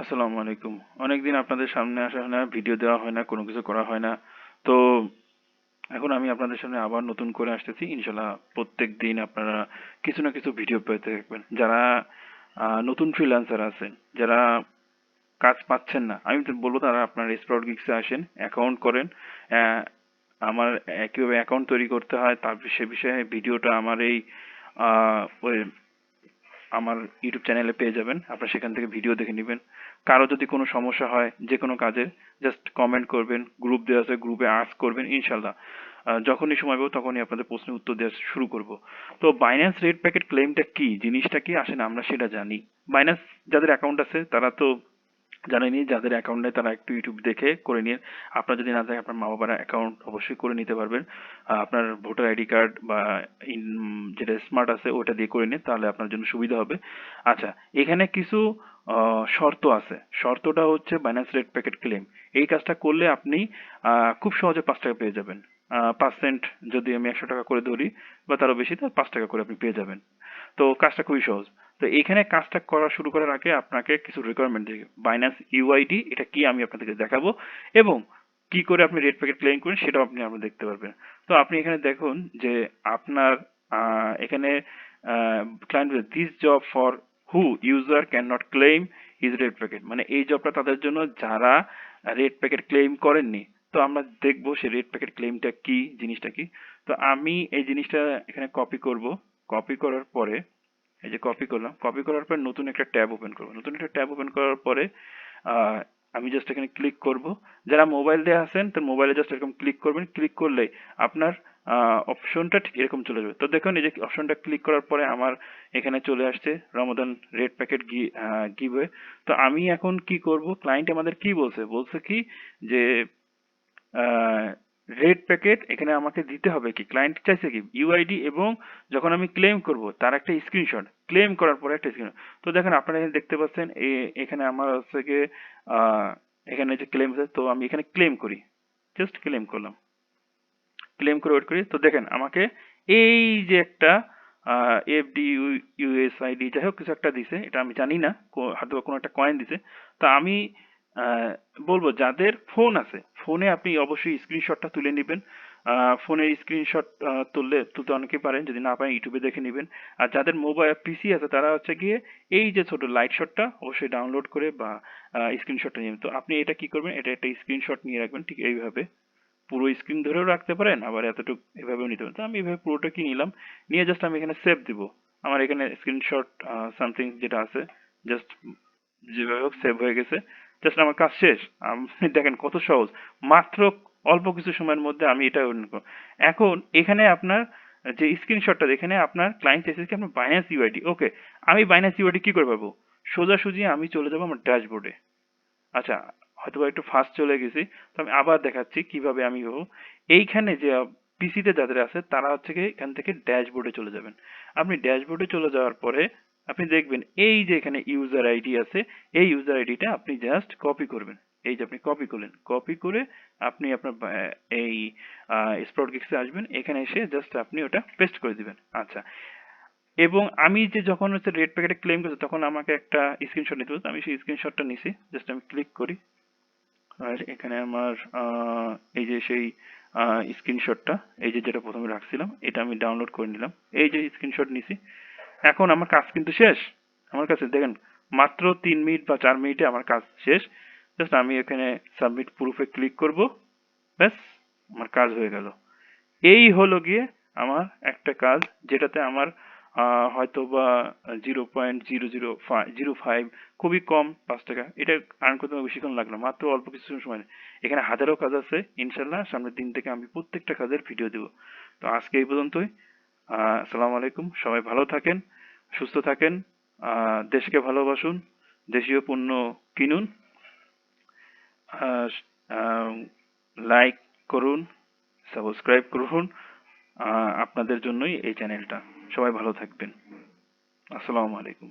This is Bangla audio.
আসসালামু আলাইকুম। অনেকদিন আপনাদের সামনে আসা হয় না, ভিডিও দেওয়া হয় না, কোনো কিছু করা হয় না। তো এখন আমি আপনাদের সামনে আবার নতুন করে আসতেছি। ইনশাল্লাহ প্রত্যেকদিন আপনারা কিছু না কিছু ভিডিও পেতে থাকবেন। যারা নতুন ফ্রিল্যান্সার আছেন, যারা কাজ পাচ্ছেন না, আমি তো বলবো তারা আপনার স্প্রাউট গিগসে আসেন, অ্যাকাউন্ট করেন। আহ, আমার কিভাবে অ্যাকাউন্ট তৈরি করতে হয় তার সে বিষয়ে ভিডিওটা আমার এই ওই আমার ইউটিউব চ্যানেলে পেয়ে যাবেন। আপনারা সেখান থেকে ভিডিও দেখে নেবেন। কারো যদি কোনো সমস্যা হয় যে কোনো কাজের, জাস্ট কমেন্ট করবেন, গ্রুপ দেওয়া আছে, গ্রুপে আস্ক করবেন, ইনশাল্লাহ যখনই সময় পাবো তখনই আপনাদের প্রশ্নের উত্তর দেওয়া শুরু করব। তো বাইন্যান্স রেড প্যাকেট ক্লেমটা কি, জিনিসটা কি, আসেন আমরা সেটা জানি। বাইন্যান্স যাদের অ্যাকাউন্ট আছে তারা তো জানেনই, যাদের অ্যাকাউন্ট নেই তারা একটু ইউটিউব দেখে করে নিন। আপনার যদি না থাকে, আপনার মা বাবার অ্যাকাউন্ট অবশ্যই করে নিতে পারবেন। আপনার ভোটার আইডি কার্ড বা যেটা স্মার্ট আছে ওটা দিয়ে করে নিন, তাহলে আপনার জন্য সুবিধা হবে। আচ্ছা, এখানে কিছু শর্ত আছে। শর্তটা হচ্ছে বাইন্যান্স রেড প্যাকেট ক্লেম। এই কাজটা করলে আপনি খুব সহজে 5 টাকা পেয়ে যাবেন। 5 সেন্ট যদি আমি 100 টাকা করে ধরি বা তারও বেশি, তার 5 টাকা করে আপনি পেয়ে যাবেন। তো কাজটা খুবই সহজ। তো এখানে কাজটা করা শুরু করার আগে আপনাকে কিছু রিকোয়ারমেন্ট দিই। বাইন্যান্স ইউআইডি এটা কি আমি আপনাদেরকে দেখাবো, এবং কি করে আপনি রেড প্যাকেট ক্লেম করেন সেটাও আপনি দেখতে পারবেন। তো আপনি এখানে দেখুন যে আপনার এখানে client this job for who user can not claim his red packet, মানে এই জবটা তাদের জন্য যারা রেড প্যাকেট ক্লেম করেননি। তো আমরা দেখবো সে রেড প্যাকেট ক্লেমটা কি, জিনিসটা কি। তো আমি এই জিনিসটা এখানে কপি করব। কপি করার পরে এই যে কপি করলাম, কপি করার পর নতুন একটা ট্যাব ওপেন করবো। নতুন একটা ট্যাব ওপেন করার পরে আহ, আমি জাস্ট এখানে ক্লিক করব। যারা মোবাইল দিয়ে আছেন তো মোবাইলে জাস্ট এরকম ক্লিক করবেন। ক্লিক করলে আপনার অপশনটা ঠিক এরকম চলে যাবে। তো দেখুন এই যে অপশনটা ক্লিক করার পরে আমার এখানে চলে আসছে রমাদান রেড প্যাকেট গিভওয়ে। তো আমি এখন কি করব, ক্লায়েন্ট আমাদের কি বলছে, বলছে কি যে রেড প্যাকেট এখানে আমাকে দিতে হবে কি, ক্লায়েন্ট চাইছে কি ইউআইডি, এবং যখন আমি ক্লেম করব তার একটা স্ক্রিনশট, ক্লেম করার পরে একটা স্ক্রিনশট। তো দেখেন আপনারা এখানে দেখতে পাচ্ছেন এখানে আমার হচ্ছে গিয়ে আহ, এখানে যে ক্লেম আছে, তো আমি এখানে ক্লেম করি, জাস্ট ক্লেম করলাম। ক্লেম করে ওয়েট করি, তো দেখেন আমাকে এই যে একটা এফডি ইউএসআইডি যাই হোক কিছু একটা দিছে, এটা আমি জানি না, হয়তো কোনো একটা কয়েন দিছে। তো আমি আহ, বলবো যাদের ফোন আছে, ফোনে আপনি অবশ্যই স্ক্রিনশটটা তুলে নেবেন। ফোনের স্ক্রিনশট তুলতে অনেকেই পারেন, যদি না পারেন ইউটিউবে দেখে নেবেন। আর যাদের মোবাইল পিসি আছে তারা হচ্ছে গিয়ে এই যে ছোট লাইট শটটা অবশ্যই ডাউনলোড করে বা স্ক্রিনশটটা নেবেন। তো আপনি এটা কি করবেন, এটা একটা স্ক্রিনশট নিয়ে রাখবেন ঠিক এইভাবে। পুরো স্ক্রিন ধরেও রাখতে পারেন, আবার এতটুকু এভাবেও নিতে পারেন। তো আমি এভাবে পুরোটা কি নিলাম, নিয়ে জাস্ট আমি এখানে সেভ দিব। আমার এখানে স্ক্রিনশট সামথিং যেটা আছে, জাস্ট যেভাবে হোক সেভ হয়ে গেছে। জাস্ট আমার কাজ শেষ। আপনি দেখেন কত সহজ, মাত্র অল্প কিছু সময়ের মধ্যে আমি এটা এখন এখানে আপনার যে স্ক্রিনশটটা, এখানে আপনার ক্লায়েন্ট চাইছে কি আপনার বাইন্যান্স ইউআইডি। ওকে, আমি বাইন্যান্স ইউআইডি কি করে পাবো, সোজাসুজি আমি চলে যাবো আমার ড্যাশবোর্ডে। আচ্ছা, হয়তোবা একটু ফাস্ট চলে গেছি, তো আমি আবার দেখাচ্ছি কিভাবে আমি হবো। এইখানে যে পিসিতে যাদের আছে তারা হচ্ছে কি এখান থেকে ড্যাশবোর্ডে চলে যাবেন। আপনি ড্যাশবোর্ডে চলে যাওয়ার পরে আপনি দেখবেন এই যে এখানে ইউজার আইডি আছে, এই ইউজার আইডিটা আপনি জাস্ট কপি করবেন। এই যে আপনি কপি করলেন, কপি করে আপনি আপনার এই স্প্রাউট গিগসে আসবেন, এখানে এসে জাস্ট আপনি ওটা পেস্ট করে দিবেন। আচ্ছা, এবং আমি যে যখন হচ্ছে রেড প্যাকেটে ক্লেম করছি তখন আমাকে একটা স্ক্রিনশট নিতে হতো, আমি সেই স্ক্রিনশটটা নিছি। জাস্ট আমি ক্লিক করি, আর এখানে আমার এই যে সেই স্ক্রিনশটটা, এই যে যেটা প্রথমে রাখছিলাম এটা আমি ডাউনলোড করে নিলাম। এই যে স্ক্রিনশট নিছি, এখন আমার কাজ কিন্তু শেষ। আমার কাছে দেখেন মাত্র 3 মিনিট বা 4 মিনিটে আমার কাজ শেষ। জাস্ট আমি এখানে সাবমিট প্রুফে ক্লিক করব, ব্যাস আমার কাজ হয়ে গেল। এই হলো গিয়ে আমার একটা কাজ, যেটাতে আমার হয়তো বা 0.005 খুবই কম, 5 টাকা এটা আর্ন করতে আমার বেশিক্ষণ লাগলো, মাত্র অল্প কিছু সময়। এখানে হাজারো কাজ আছে, ইনশাল্লাহ সামনের দিন থেকে আমি প্রত্যেকটা কাজের ভিডিও দেবো। তো আজকে এই পর্যন্তই। আসসালামু আলাইকুম, সবাই ভালো থাকেন, সুস্থ থাকেন, দেশকে ভালোবাসুন, দেশীয় পণ্য কিনুন, লাইক করুন, সাবস্ক্রাইব করুন। আপনাদের জন্যই এই চ্যানেলটা। সবাই ভালো থাকবেন। আসসালামু আলাইকুম।